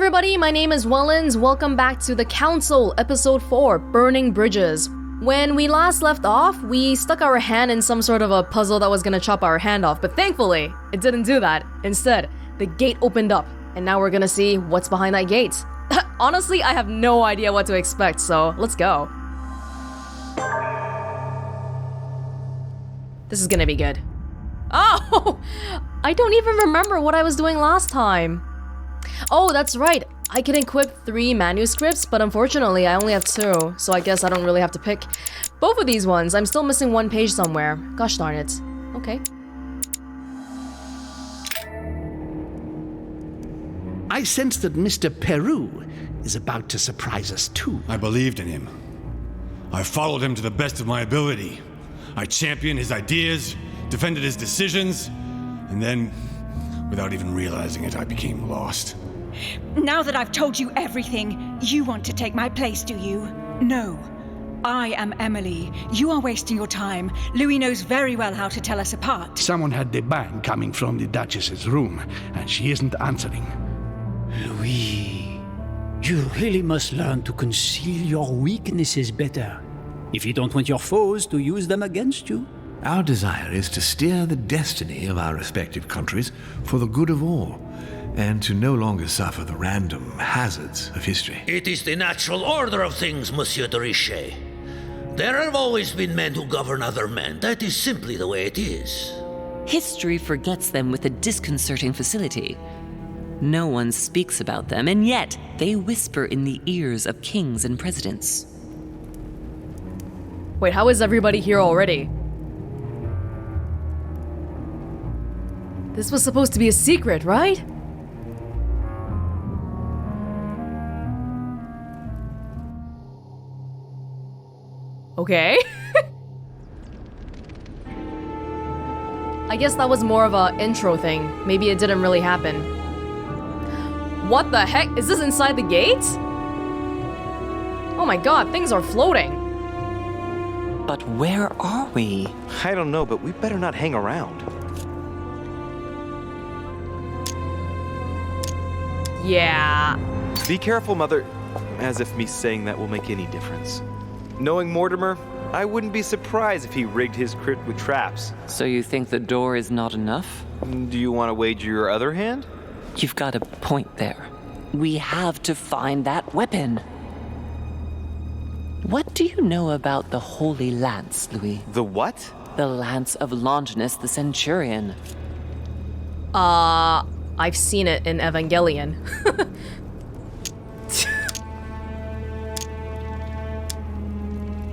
everybody, my name is Welonz. Welcome back to The Council, Episode 4, Burning Bridges. When we last left off, we stuck our hand in some sort of a puzzle that was gonna chop our hand off, but thankfully, it didn't do that. Instead, the gate opened up, and now we're gonna see what's behind that gate. Honestly, I have no idea what to expect, so let's go. This is gonna be good. Oh! I don't even remember what I was doing last time. Oh, that's right. I can equip 3 manuscripts, but unfortunately I only have 2, so I guess I don't really have to pick both of these ones. I'm still missing 1 page somewhere. Gosh darn it. Okay. I sense that Mr. Peru is about to surprise us too. I believed in him. I followed him to the best of my ability. I championed his ideas, defended his decisions, and then, without even realizing it, I became lost. Now that I've told you everything, you want to take my place, do you? No. I am Emily. You are wasting your time. Louis knows very well how to tell us apart. Someone had the bang coming from the Duchess's room, and she isn't answering. Louis, you really must learn to conceal your weaknesses better, if you don't want your foes to use them against you. Our desire is to steer the destiny of our respective countries for the good of all, and to no longer suffer the random hazards of history. It is the natural order of things, Monsieur de Richet. There have always been men who govern other men. That is simply the way it is. History forgets them with a disconcerting facility. No one speaks about them, and yet they whisper in the ears of kings and presidents. Wait, how is everybody here already? This was supposed to be a secret, right? Okay. I guess that was more of an intro thing. Maybe it didn't really happen. What the heck? Is this inside the gate? Oh my god, things are floating. But where are we? I don't know, but we better not hang around. Yeah. Be careful, Mother. As if me saying that will make any difference. Knowing Mortimer, I wouldn't be surprised if he rigged his crypt with traps. So you think the door is not enough? Do you want to wager your other hand? You've got a point there. We have to find that weapon. What do you know about the Holy Lance, Louis? The what? The Lance of Longinus the Centurion. I've seen it in Evangelion.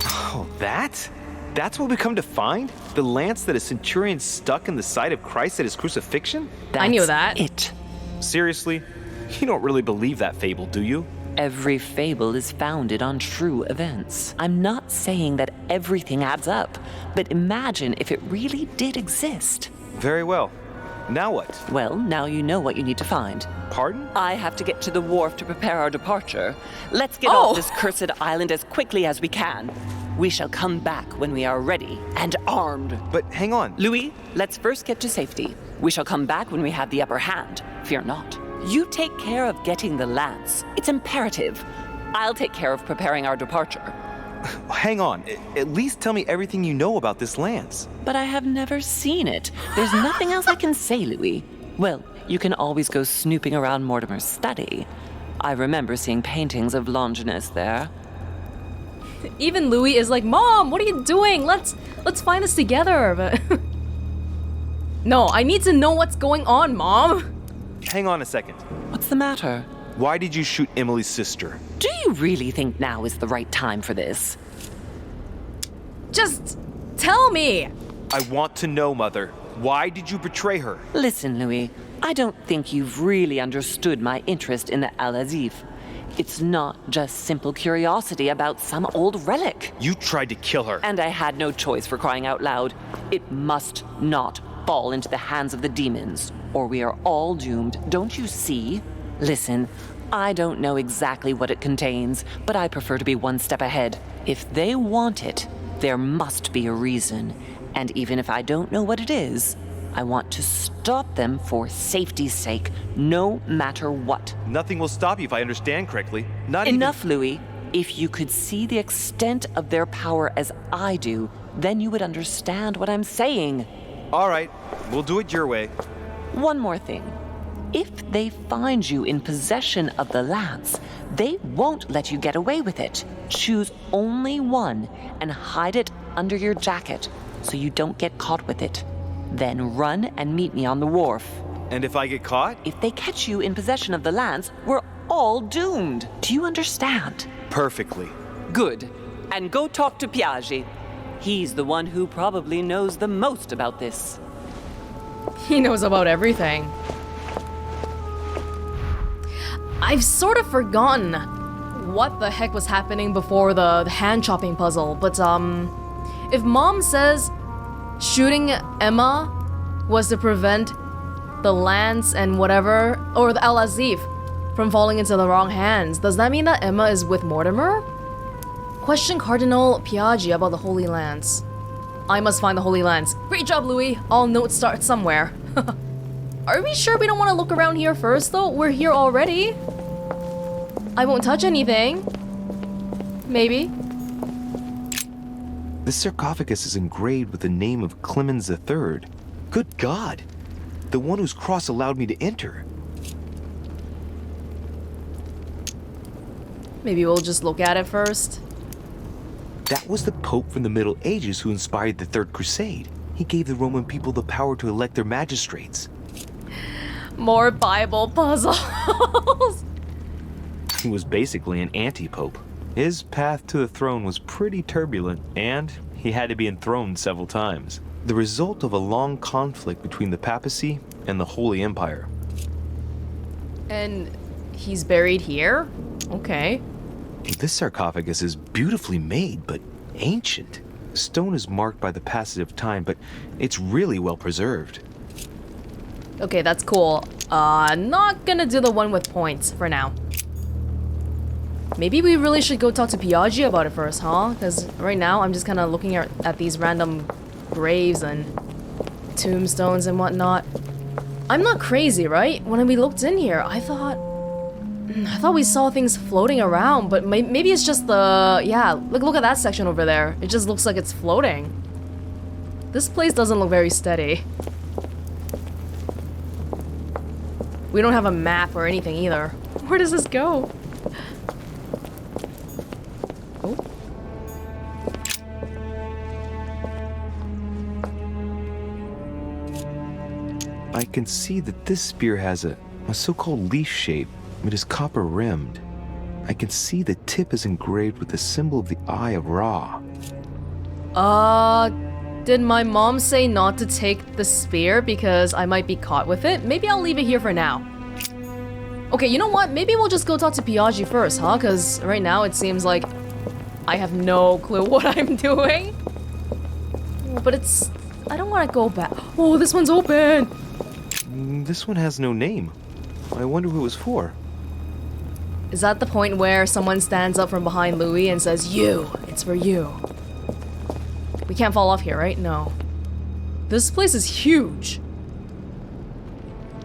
Oh, that? That's what we come to find? The lance that a centurion stuck in the side of Christ at his crucifixion? I knew that. It. Seriously? You don't really believe that fable, do you? Every fable is founded on true events. I'm not saying that everything adds up, but imagine if it really did exist. Very well. Now what? Well, now you know what you need to find. Pardon? I have to get to the wharf to prepare our departure. Let's get off this cursed island as quickly as we can. We shall come back when we are ready and armed. But hang on. Louis, let's first get to safety. We shall come back when we have the upper hand. Fear not. You take care of getting the lance. It's imperative. I'll take care of preparing our departure. Hang on. At least tell me everything you know about this lance. But I have never seen it. There's nothing else I can say, Louis. Well, you can always go snooping around Mortimer's study. I remember seeing paintings of Longinus there. Even Louis is like, Mom, what are you doing? Let's find this together. But no, I need to know what's going on, Mom. Hang on a second. What's the matter? Why did you shoot Emily's sister? Do you really think now is the right time for this? Just tell me. I want to know, Mother. Why did you betray her? Listen, Louis, I don't think you've really understood my interest in the Al-Azif. It's not just simple curiosity about some old relic. You tried to kill her. And I had no choice, for crying out loud. It must not fall into the hands of the demons, or we are all doomed, don't you see? Listen, I don't know exactly what it contains, but I prefer to be one step ahead. If they want it, there must be a reason. And even if I don't know what it is, I want to stop them for safety's sake, no matter what. Nothing will stop you if I understand correctly. Not Enough, Louis. If you could see the extent of their power as I do, then you would understand what I'm saying. All right, we'll do it your way. One more thing. If they find you in possession of the lance, they won't let you get away with it. Choose only one and hide it under your jacket so you don't get caught with it. Then run and meet me on the wharf. And if I get caught? If they catch you in possession of the lance, we're all doomed. Do you understand? Perfectly. Good. And go talk to Piaggi. He's the one who probably knows the most about this. He knows about everything. I've sort of forgotten what the heck was happening before the hand-chopping puzzle, but if Mom says shooting Emma was to prevent the lance and whatever, or the Al-Azif, from falling into the wrong hands, does that mean that Emma is with Mortimer? Question Cardinal Piaggi about the Holy Lance. I must find the Holy Lance. Great job, Louis. All notes start somewhere. Are we sure we don't want to look around here first, though? We're here already. I won't touch anything. Maybe. This sarcophagus is engraved with the name of Clemens III. Good God! The one whose cross allowed me to enter. Maybe we'll just look at it first. That was the Pope from the Middle Ages who inspired the Third Crusade. He gave the Roman people the power to elect their magistrates. More Bible puzzles. He was basically an anti-pope. His path to the throne was pretty turbulent, and he had to be enthroned several times. The result of a long conflict between the papacy and the Holy Empire. And he's buried here? Okay. This sarcophagus is beautifully made, but ancient. The stone is marked by the passage of time, but it's really well preserved. Okay, that's cool. Not gonna do the one with points for now. Maybe we really should go talk to Piaggi about it first, huh? Because right now I'm just kind of looking at these random graves and tombstones and whatnot. I'm not crazy, right? When we looked in here, I thought we saw things floating around, but maybe it's just the... Yeah, look at that section over there. It just looks like it's floating. This place doesn't look very steady. We don't have a map or anything either. Where does this go? Oh. I can see that this spear has a so-called leaf shape. It is copper-rimmed. I can see the tip is engraved with the symbol of the Eye of Ra. Did my mom say not to take the spear because I might be caught with it? Maybe I'll leave it here for now. Okay, you know what? Maybe we'll just go talk to Piaggi first, huh? Because right now it seems like I have no clue what I'm doing. But it's... I don't want to go back. Oh, this one's open! This one has no name. I wonder who it was for. Is that the point where someone stands up from behind Louis and says, "You, it's for you"? We can't fall off here, right? No. This place is huge.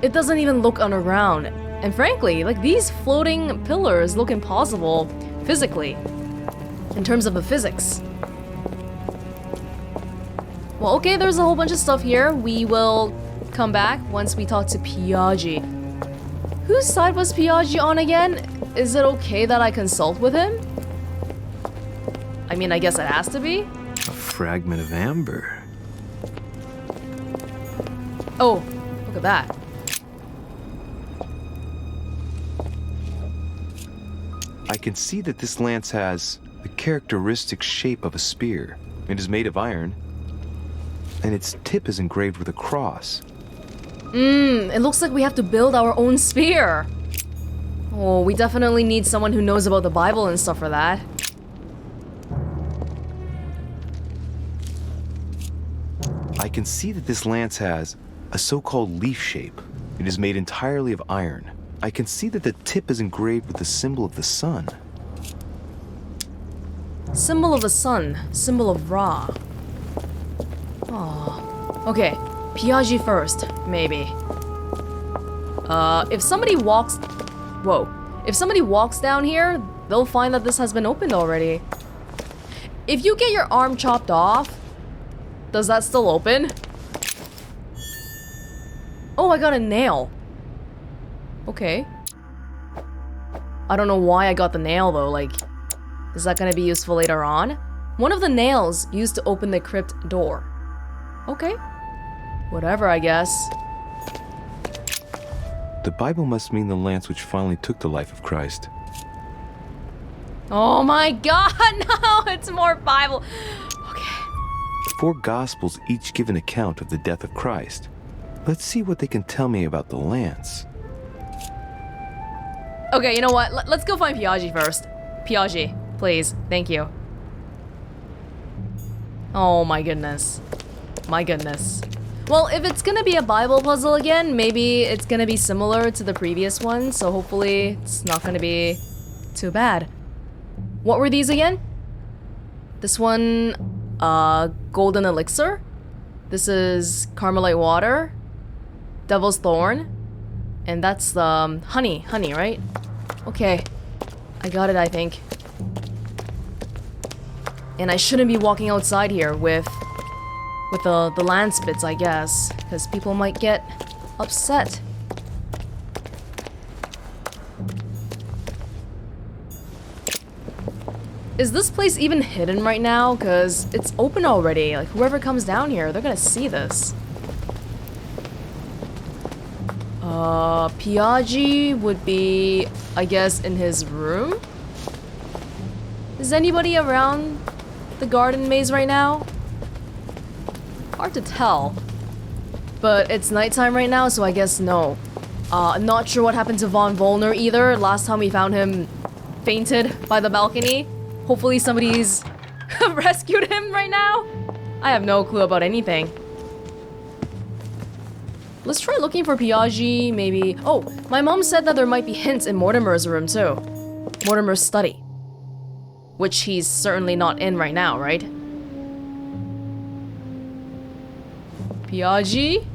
It doesn't even look underground. And frankly, like, these floating pillars look impossible physically, in terms of the physics. Well, okay, there's a whole bunch of stuff here. We will come back once we talk to Piaggi. Whose side was Piaggi on again? Is it okay that I consult with him? I mean, I guess it has to be. A fragment of amber. Oh, look at that. I can see that this lance has the characteristic shape of a spear. It is made of iron, and its tip is engraved with a cross. It looks like we have to build our own spear. Oh, we definitely need someone who knows about the Bible and stuff for that. I can see that this lance has a so-called leaf shape. It is made entirely of iron. I can see that the tip is engraved with the symbol of the sun. Symbol of the sun. Symbol of Ra. Oh. Okay. Piaggi first, maybe. If somebody walks... Whoa. If somebody walks down here, they'll find that this has been opened already. If you get your arm chopped off, does that still open? Oh, I got a nail. Okay. I don't know why I got the nail though, like... Is that gonna be useful later on? One of the nails used to open the crypt door. Okay. Whatever, I guess. The Bible must mean the lance which finally took the life of Christ. Oh my god, no! It's more Bible. Okay. The 4 Gospels each give an account of the death of Christ. Let's see what they can tell me about the lance. Okay, you know what? Let's go find Piaggi first. Piaggi, please. Thank you. Oh my goodness. My goodness. Well, if it's gonna be a Bible puzzle again, maybe it's gonna be similar to the previous one, so hopefully it's not gonna be too bad. What were these again? This one, golden elixir. This is Carmelite water. Devil's thorn. And that's the honey, right? Okay. I got it, I think. And I shouldn't be walking outside here with the lance bits, I guess, because people might get upset. Is this place even hidden right now? Because it's open already. Like, whoever comes down here, they're gonna see this. Piaggi would be, I guess, in his room? Is anybody around the garden maze right now? Hard to tell. But it's nighttime right now, so I guess no. Not sure what happened to Von Volner either. Last time we found him fainted by the balcony. Hopefully somebody's rescued him right now. I have no clue about anything. Let's try looking for Piaggi, maybe. Oh, my mom said that there might be hints in Mortimer's room too. Mortimer's study. Which he's certainly not in right now, right? Piaggi?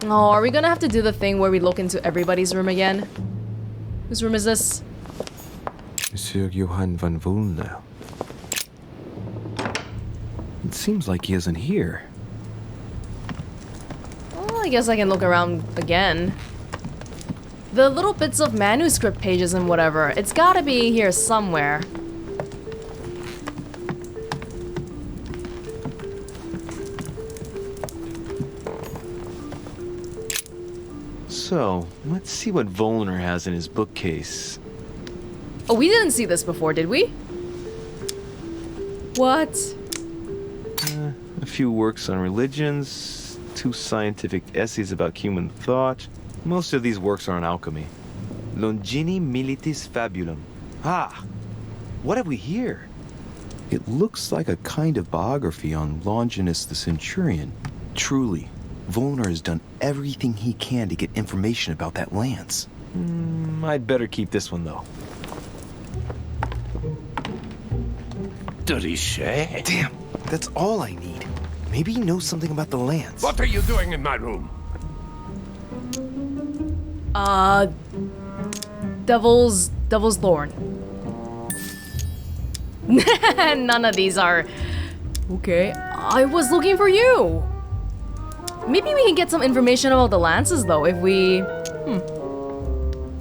Oh, are we gonna have to do the thing where we look into everybody's room again? Whose room is this? Monsieur Johann von Volner. It seems like he isn't here. Well, I guess I can look around again. The little bits of manuscript pages and whatever, it's gotta be here somewhere. So, let's see what Volner has in his bookcase. Oh, we didn't see this before, did we? What? A few works on religions, 2 scientific essays about human thought. Most of these works are on alchemy. Longini Militis Fabulum. Ah! What have we here? It looks like a kind of biography on Longinus the Centurion. Truly, Volner has done everything he can to get information about that lance. I'd better keep this one, though. Richet? Damn, that's all I need. Maybe he knows something about the lance. What are you doing in my room? Devil's thorn. None of these are... Okay, I was looking for you. Maybe we can get some information about the lances, though, if we...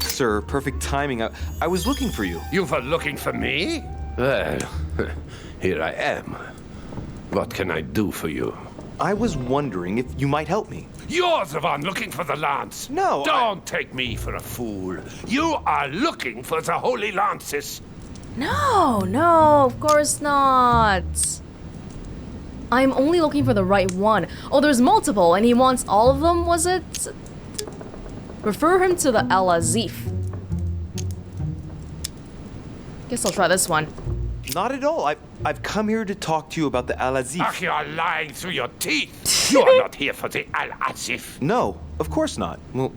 Sir, perfect timing. I was looking for you. You were looking for me? Well, here I am. What can I do for you? I was wondering if you might help me. You're the one looking for the lance. No, Don't take me for a fool. You are looking for the holy lances. No, of course not. I'm only looking for the right one. Oh, there's multiple, and he wants all of them, was it? Refer him to the Al-Azif. Guess I'll try this one. Not at all. I've come here to talk to you about the Al-Azif. Ach, you are lying through your teeth. You are not here for the Al-Azif. No, of course not. Well,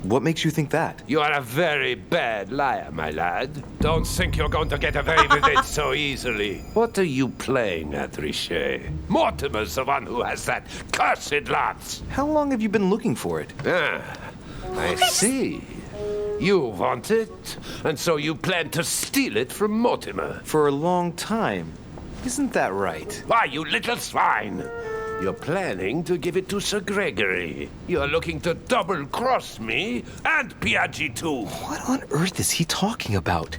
What makes you think that? You are a very bad liar, my lad. Don't think you're going to get away with it so easily. What are you playing at, Richet? Mortimer's the one who has that cursed lance. How long have you been looking for it? I see. You want it, and so you plan to steal it from Mortimer. For a long time. Isn't that right? Why, you little swine! You're planning to give it to Sir Gregory. You're looking to double-cross me and Piaggi too. What on earth is he talking about?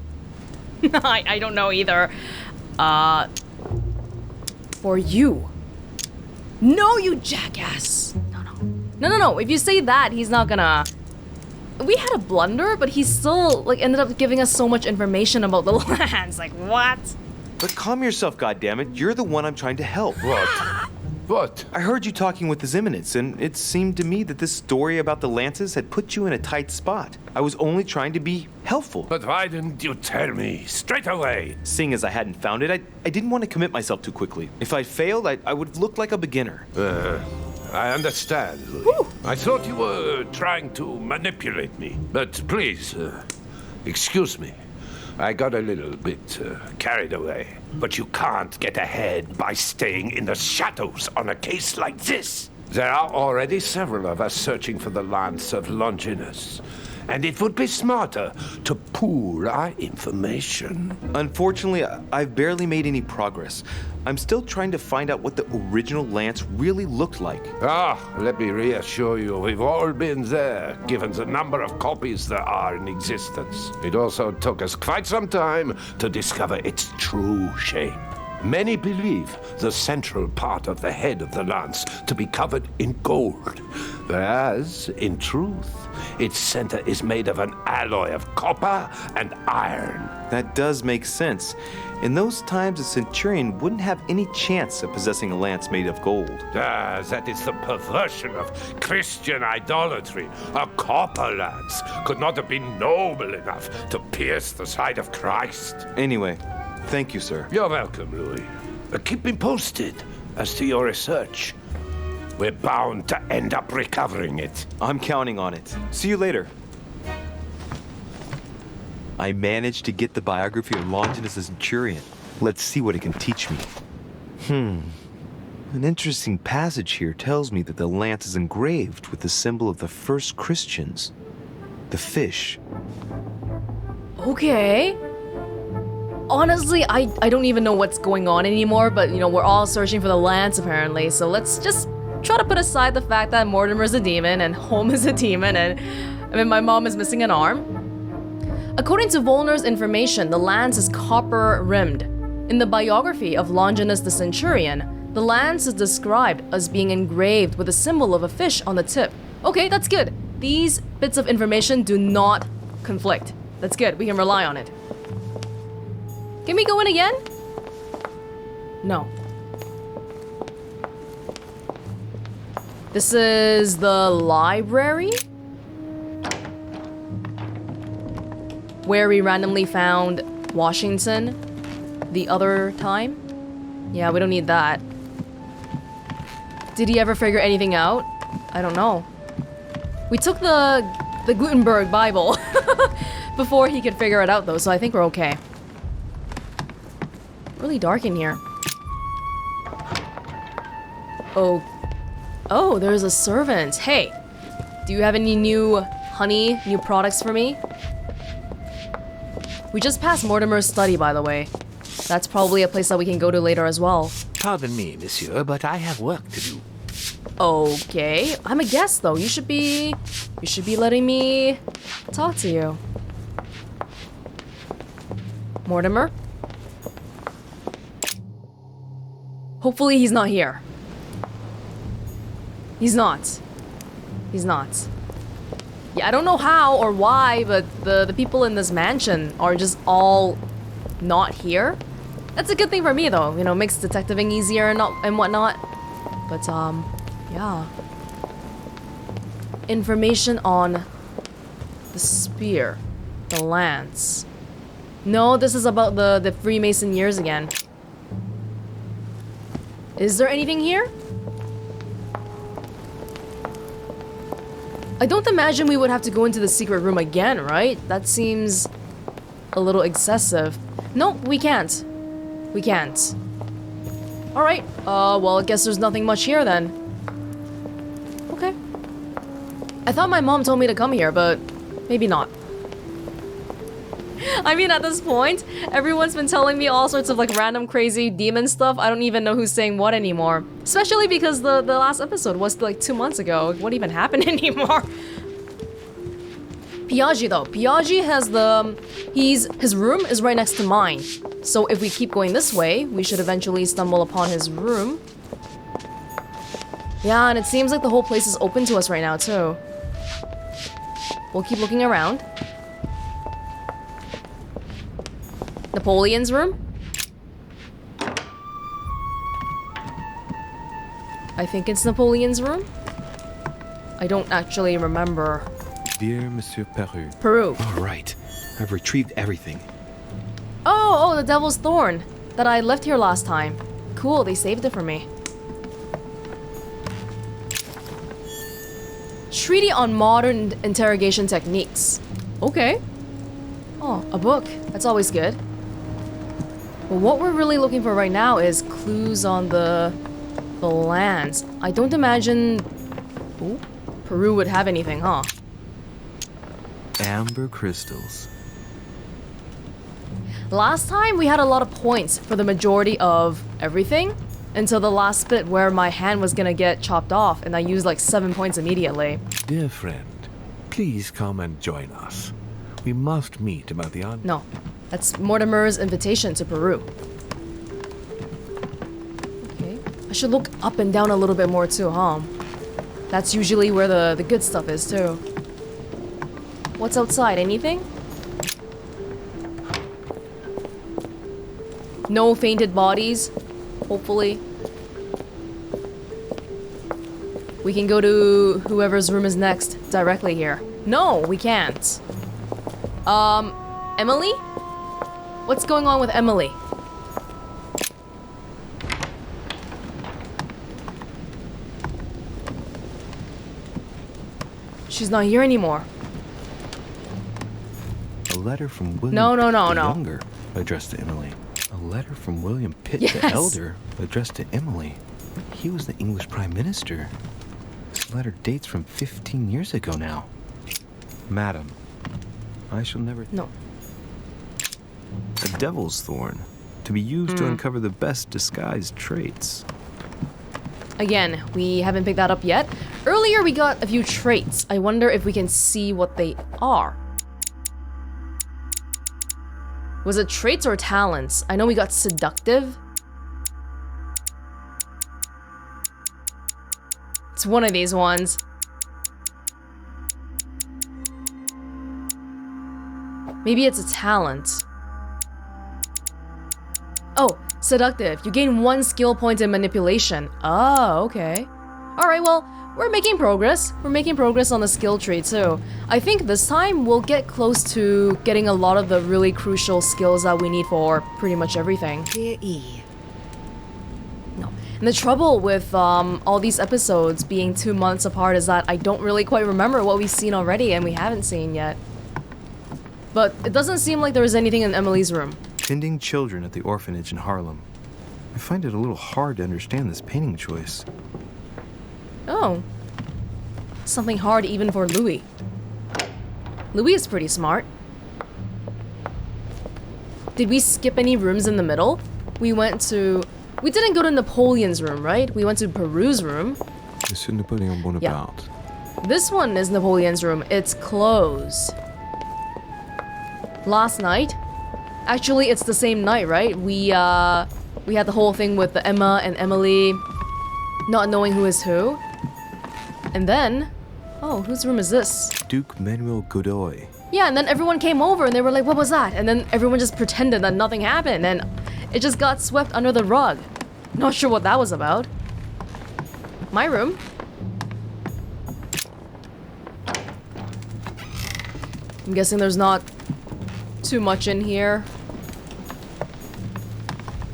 I don't know either. For you. No, you jackass! No. If you say that, he's not gonna... We had a blunder, but he still, like, ended up giving us so much information about the lands. Like, what? But calm yourself, goddammit. You're the one I'm trying to help. What? I heard you talking with His Eminence, and it seemed to me that this story about the lances had put you in a tight spot. I was only trying to be helpful. But why didn't you tell me straight away? Seeing as I hadn't found it, I didn't want to commit myself too quickly. If I failed, I would have looked like a beginner. I understand, Louis. I thought you were trying to manipulate me. But please, excuse me. I got a little bit carried away. But you can't get ahead by staying in the shadows on a case like this. There are already several of us searching for the lance of Longinus. And it would be smarter to pool our information. Unfortunately, I've barely made any progress. I'm still trying to find out what the original lance really looked like. Let me reassure you, we've all been there, given the number of copies there are in existence. It also took us quite some time to discover its true shape. Many believe the central part of the head of the lance to be covered in gold, whereas, in truth, its center is made of an alloy of copper and iron. That does make sense. In those times, a centurion wouldn't have any chance of possessing a lance made of gold. That is the perversion of Christian idolatry. A copper lance could not have been noble enough to pierce the side of Christ. Anyway, thank you, sir. You're welcome, Louis. Keep me posted as to your research. We're bound to end up recovering it. I'm counting on it. See you later. I managed to get the biography of Longinus the Centurion. Let's see what it can teach me. An interesting passage here tells me that the lance is engraved with the symbol of the first Christians. The fish. Okay. Honestly, I don't even know what's going on anymore, but, you know, we're all searching for the lance, apparently, so let's just try to put aside the fact that Mortimer's a demon, and Holm is a demon, and, I mean, my mom is missing an arm. According to Volner's information, the lance is copper-rimmed. In the biography of Longinus the Centurion, the lance is described as being engraved with a symbol of a fish on the tip. Okay, that's good. These bits of information do not conflict. That's good, we can rely on it. Can we go in again? No. This is the library? Where we randomly found Washington the other time? Yeah, we don't need that. Did he ever figure anything out? I don't know. We took the Gutenberg Bible before he could figure it out though, so I think we're okay. Really dark in here. Oh, there's a servant. Hey, do you have any new honey, new products for me? We just passed Mortimer's study, by the way. That's probably a place that we can go to later as well. Pardon me, monsieur, but I have work to do. Okay, I'm a guest though. You should be letting me talk to you. Mortimer? Hopefully he's not here. He's not. Yeah, I don't know how or why, but the people in this mansion are just all not here. That's a good thing for me though, you know, makes detectiving easier and whatnot. But yeah. Information on the spear, the lance. No, this is about the Freemason years again. Is there anything here? I don't imagine we would have to go into the secret room again, right? That seems a little excessive. Nope, we can't. We can't. Alright, well, I guess there's nothing much here then. Okay. I thought my mom told me to come here, but maybe not. I mean, at this point, everyone's been telling me all sorts of like random crazy demon stuff. I don't even know who's saying what anymore. Especially because the last episode was like 2 months ago. What even happened anymore? Piaggi though. Piaggi has his room is right next to mine. So if we keep going this way, we should eventually stumble upon his room. Yeah, and it seems like the whole place is open to us right now too. We'll keep looking around. Napoleon's room? I think it's Napoleon's room? I don't actually remember. Dear Monsieur Peru. Peru. All right. I've retrieved everything. Oh, the Devil's Thorn that I left here last time. Cool, they saved it for me. Treaty on Modern Interrogation Techniques. Okay. Oh, a book. That's always good. But what we're really looking for right now is clues on the lands. I don't imagine Peru would have anything, huh? Amber crystals. Last time we had a lot of points for the majority of everything until the last bit where my hand was gonna get chopped off and I used like 7 points immediately. Dear friend, please come and join us. We must meet about the No, that's Mortimer's invitation to Peru. Okay, I should look up and down a little bit more too, huh? That's usually where the good stuff is too. What's outside? Anything? No fainted bodies, hopefully. We can go to whoever's room is next directly here. No, we can't. Emily? What's going on with Emily? She's not here anymore. A letter from William No. Younger addressed to Emily. A letter from William Pitt the Elder addressed to Emily. He was the English Prime Minister. This letter dates from 15 years ago now. Madam, I shall never... No. A devil's thorn, to be used to uncover the best disguised traits. Again, we haven't picked that up yet. Earlier we got a few traits. I wonder if we can see what they are. Was it traits or talents? I know we got seductive. It's one of these ones. Maybe it's a talent. Oh, seductive. You gain 1 skill point in manipulation. Oh, okay. Alright, well, we're making progress. We're making progress on the skill tree too. I think this time we'll get close to getting a lot of the really crucial skills that we need for pretty much everything. Dear E. No. And the trouble with all these episodes being 2 months apart is that I don't really quite remember what we've seen already and we haven't seen yet. But it doesn't seem like there was anything in Emily's room. Tending children at the orphanage in Harlem. I find it a little hard to understand this painting choice. Oh. Something hard even for Louis. Louis is pretty smart. Did we skip any rooms in the middle? We didn't go to Napoleon's room, right? We went to Peru's room. Monsieur Napoleon Bonaparte. Yeah. This one is Napoleon's room. It's closed. Last night? Actually, it's the same night, right? We had the whole thing with the Emma and Emily not knowing who is who. And then... Oh, whose room is this? Duke Manuel Godoy. Yeah, and then everyone came over and they were like, what was that? And then everyone just pretended that nothing happened and it just got swept under the rug. Not sure what that was about. My room. I'm guessing there's not too much in here.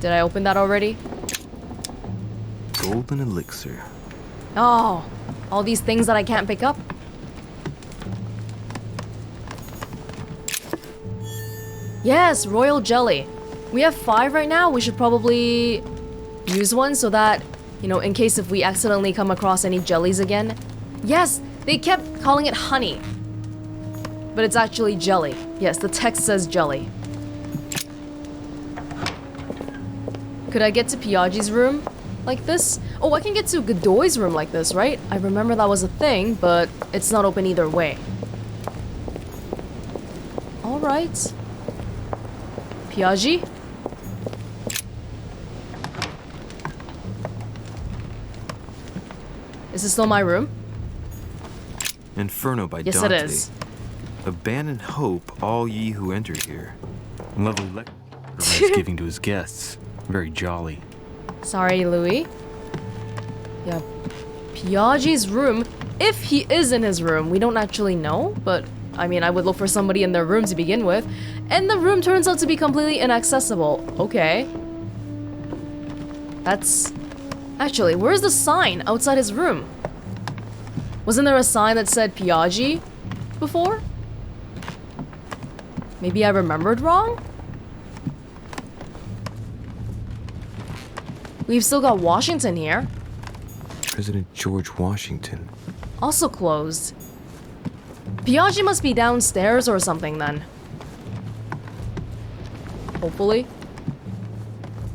Did I open that already? Golden elixir. Oh, all these things that I can't pick up. Yes, royal jelly. We have 5 right now. We should probably use one so that, you know, in case if we accidentally come across any jellies again. Yes, they kept calling it honey. But it's actually jelly. Yes, the text says jelly. Could I get to Piaggi's room like this? Oh, I can get to Godoy's room like this, right? I remember that was a thing, but it's not open either way. Alright. Piaggi? Is this still my room? Inferno by Yes, Dante. it is. Abandon hope, all ye who enter here. Lovely lecture he's giving to his guests. Very jolly. Sorry, Louis. Yeah. Piaggi's room. If he is in his room, we don't actually know, but I mean, I would look for somebody in their room to begin with. And the room turns out to be completely inaccessible. Okay. That's... Actually, where's the sign outside his room? Wasn't there a sign that said Piaggi before? Maybe I remembered wrong? We've still got Washington here. President George Washington. Also closed. Piaggi must be downstairs or something then. Hopefully.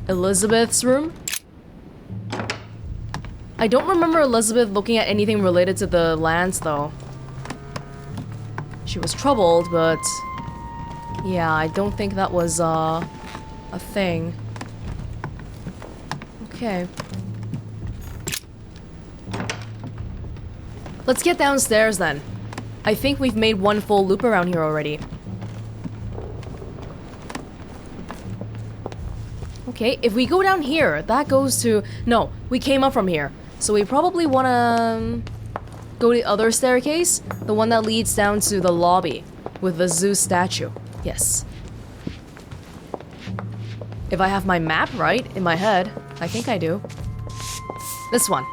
Elizabeth's room? I don't remember Elizabeth looking at anything related to the lands though. She was troubled, but... Yeah, I don't think that was a thing. Okay. Let's get downstairs then. I think we've made one full loop around here already. Okay, if we go down here, that goes to... No, we came up from here. So we probably want to go to the other staircase. The one that leads down to the lobby with the Zeus statue. Yes. If I have my map right in my head, I think I do. This one.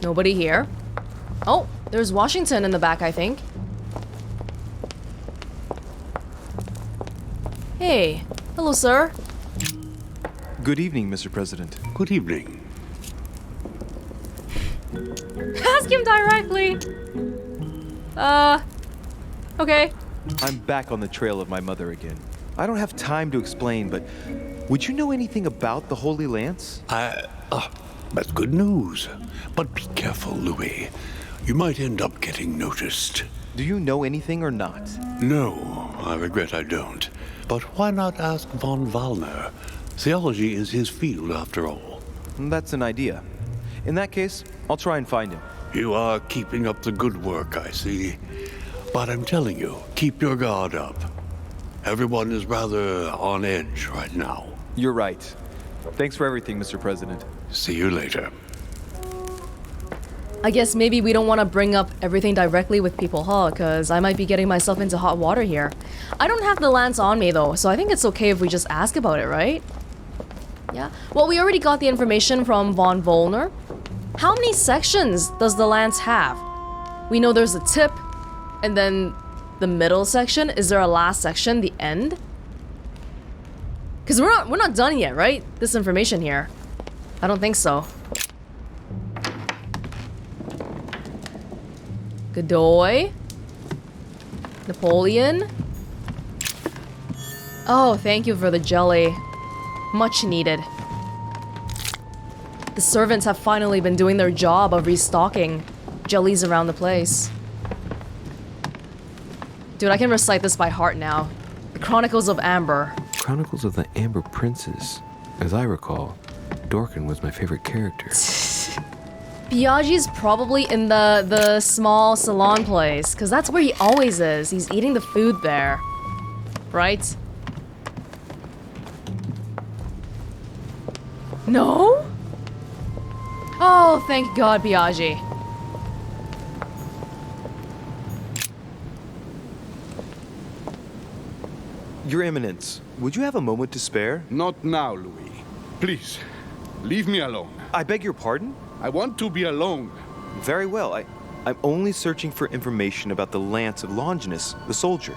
Nobody here. Oh, there's Washington in the back, I think. Hey. Hello, sir. Good evening, Mr. President. Good evening. Ask him directly. Okay. I'm back on the trail of my mother again. I don't have time to explain, but would you know anything about the Holy Lance? That's good news. But be careful, Louis. You might end up getting noticed. Do you know anything or not? No, I regret I don't. But why not ask von Wallner? Theology is his field, after all. That's an idea. In that case, I'll try and find him. You are keeping up the good work, I see. But I'm telling you, keep your guard up. Everyone is rather on edge right now. You're right. Thanks for everything, Mr. President. See you later. I guess maybe we don't want to bring up everything directly with people, huh? Because I might be getting myself into hot water here. I don't have the lance on me though, so I think it's okay if we just ask about it, right? Yeah. Well, we already got the information from von Wallner. How many sections does the lance have? We know there's a tip, and then the middle section. Is there a last section, the end? Because we're not done yet, right? This information here. I don't think so. Godoy. Napoleon. Oh, thank you for the jelly. Much needed. The servants have finally been doing their job of restocking jellies around the place. Dude, I can recite this by heart now. The Chronicles of Amber. Chronicles of the Amber Princess. As I recall, Dorkin was my favorite character. Piaggi's probably in the small salon place, because that's where he always is. He's eating the food there. Right? No? Oh, thank God, Piaggi. Your Eminence, would you have a moment to spare? Not now, Louis. Please, leave me alone. I beg your pardon? I want to be alone. Very well. I'm only searching for information about the lance of Longinus, the soldier.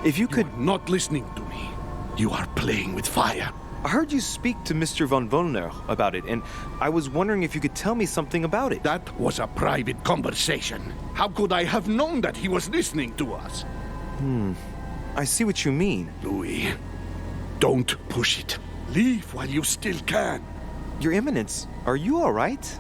If you could... You are not listening to me. You are playing with fire. I heard you speak to Mr. von Wollner about it, and I was wondering if you could tell me something about it. That was a private conversation. How could I have known that he was listening to us? I see what you mean. Louis, don't push it. Leave while you still can. Your Eminence, are you all right?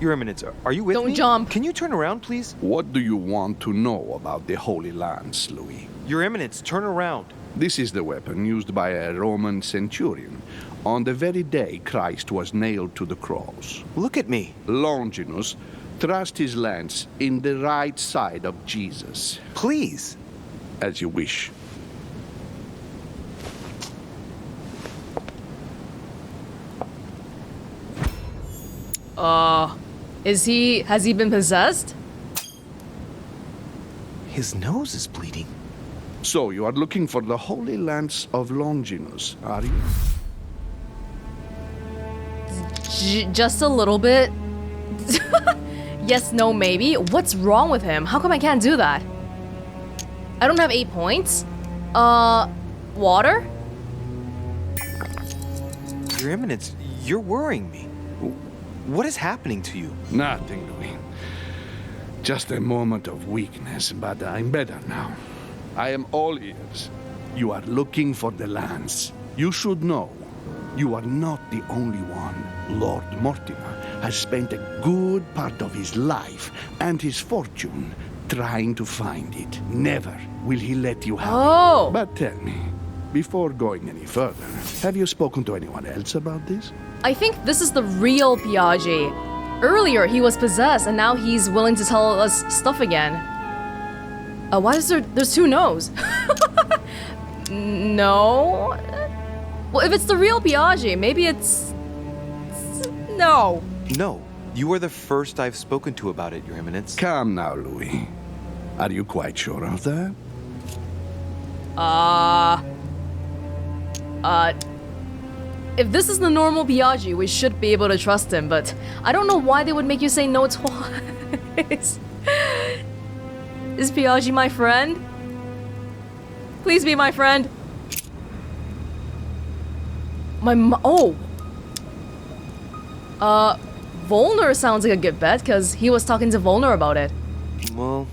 Your Eminence, are you with me? Don't jump. Can you turn around, please? What do you want to know about the Holy Lance, Louis? Your Eminence, turn around. This is the weapon used by a Roman centurion on the very day Christ was nailed to the cross. Look at me. Longinus thrust his lance in the right side of Jesus. Please. As you wish. Has he been possessed? His nose is bleeding. So you are looking for the Holy Lance of Longinus, are you? Just a little bit. Yes, no, maybe. What's wrong with him? How come I can't do that? I don't have 8 points. Water? Your Eminence, you're worrying me. What is happening to you? Nothing, Louis. Just a moment of weakness, but I'm better now. I am all ears. You are looking for the lance. You should know, you are not the only one. Lord Mortimer has spent a good part of his life and his fortune trying to find it. Never will he let you have it. But tell me, before going any further, have you spoken to anyone else about this? I think this is the real Piaggi. Earlier, he was possessed, and now he's willing to tell us stuff again. Why is there's 2 no's? No? Well, if it's the real Piaggi, maybe it's... No. No. You are the first I've spoken to about it, Your Eminence. Come now, Louis. Are you quite sure of that? If this is the normal Piaggi, we should be able to trust him, but I don't know why they would make you say no twice. Is Piaggi my friend? Please be my friend. Wollner sounds like a good bet, because he was talking to Wollner about it. Well,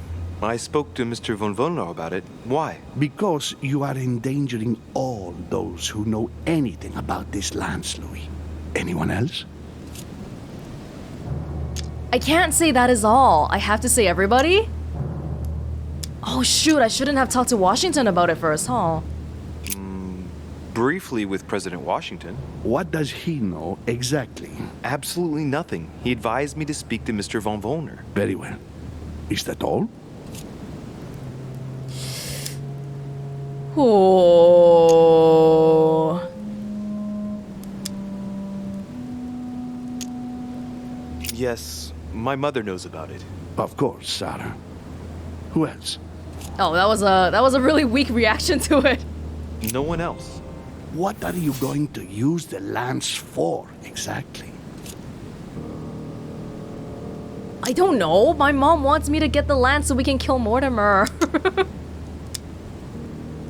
I spoke to Mr. von Wollner about it. Why? Because you are endangering all those who know anything about this lance, Louis. Anyone else? I can't say that is all. I have to say everybody? Oh shoot, I shouldn't have talked to Washington about it first, huh? Briefly with President Washington. What does he know exactly? Absolutely nothing. He advised me to speak to Mr. von Wollner. Very well. Is that all? Oh. Yes, my mother knows about it. Of course, Sarah. Who else? Oh, that was a really weak reaction to it. No one else. What are you going to use the lance for, exactly? I don't know. My mom wants me to get the lance so we can kill Mortimer.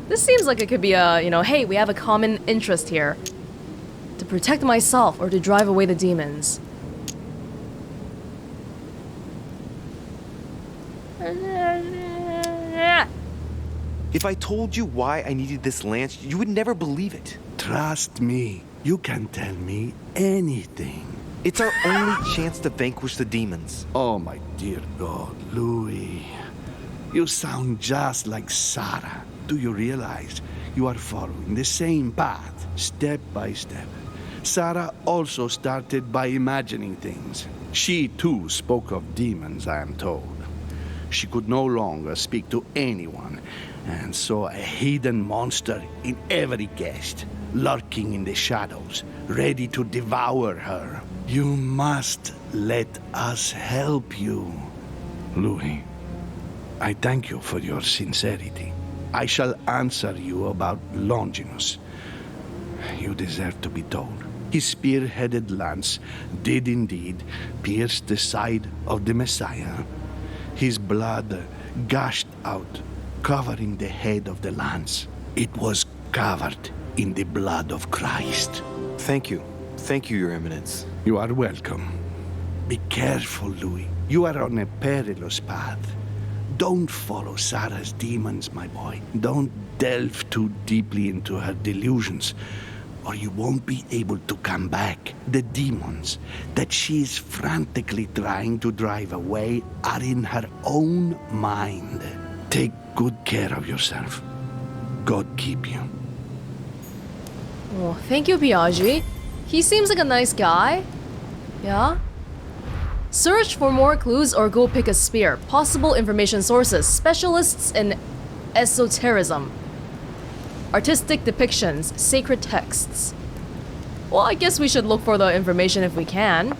This seems like it could be a, hey, we have a common interest here. To protect myself or to drive away the demons. If I told you why I needed this lance, you would never believe it. Trust me. You can tell me anything. It's our only chance to vanquish the demons. Oh, my dear God, Louis. You sound just like Sarah. Do you realize you are following the same path, step by step? Sarah also started by imagining things. She, too, spoke of demons, I am told. She could no longer speak to anyone, and saw a hidden monster in every guest, lurking in the shadows, ready to devour her. You must let us help you. Louis, I thank you for your sincerity. I shall answer you about Longinus. You deserve to be told. His spear-headed lance did indeed pierce the side of the Messiah. His blood gushed out, covering the head of the lance. It was covered in the blood of Christ. Thank you. Thank you, Your Eminence. You are welcome. Be careful, Louis. You are on a perilous path. Don't follow Sarah's demons, my boy. Don't delve too deeply into her delusions, or you won't be able to come back. The demons that she is frantically trying to drive away are in her own mind. Take good care of yourself. God keep you. Oh, thank you, Piaggi. He seems like a nice guy. Yeah? Search for more clues or go pick a spear. Possible information sources. Specialists in esotericism. Artistic depictions. Sacred texts. Well, I guess we should look for the information if we can.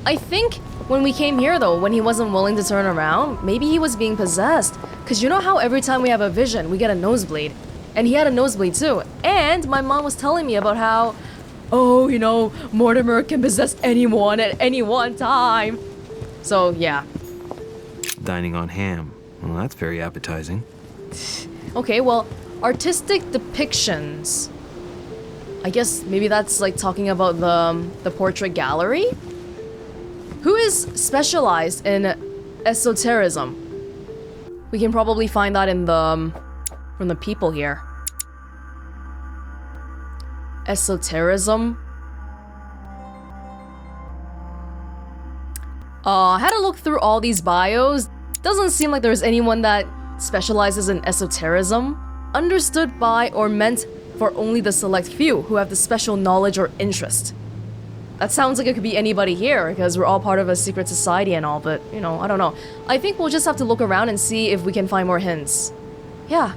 I think when we came here though, when he wasn't willing to turn around, maybe he was being possessed. Cause you know how every time we have a vision, we get a nosebleed? And he had a nosebleed too. And my mom was telling me about how, oh, you know, Mortimer can possess anyone at any one time. So, yeah. Dining on ham. Well, that's very appetizing. Okay, well, artistic depictions. I guess maybe that's like talking about the portrait gallery? Who is specialized in esotericism? We can probably find that in from the people here. Esotericism. I had to look through all these bios. Doesn't seem like there's anyone that specializes in esotericism. Understood by or meant for only the select few who have the special knowledge or interest. That sounds like it could be anybody here, because we're all part of a secret society and all, but, you know, I don't know. I think we'll just have to look around and see if we can find more hints. Yeah,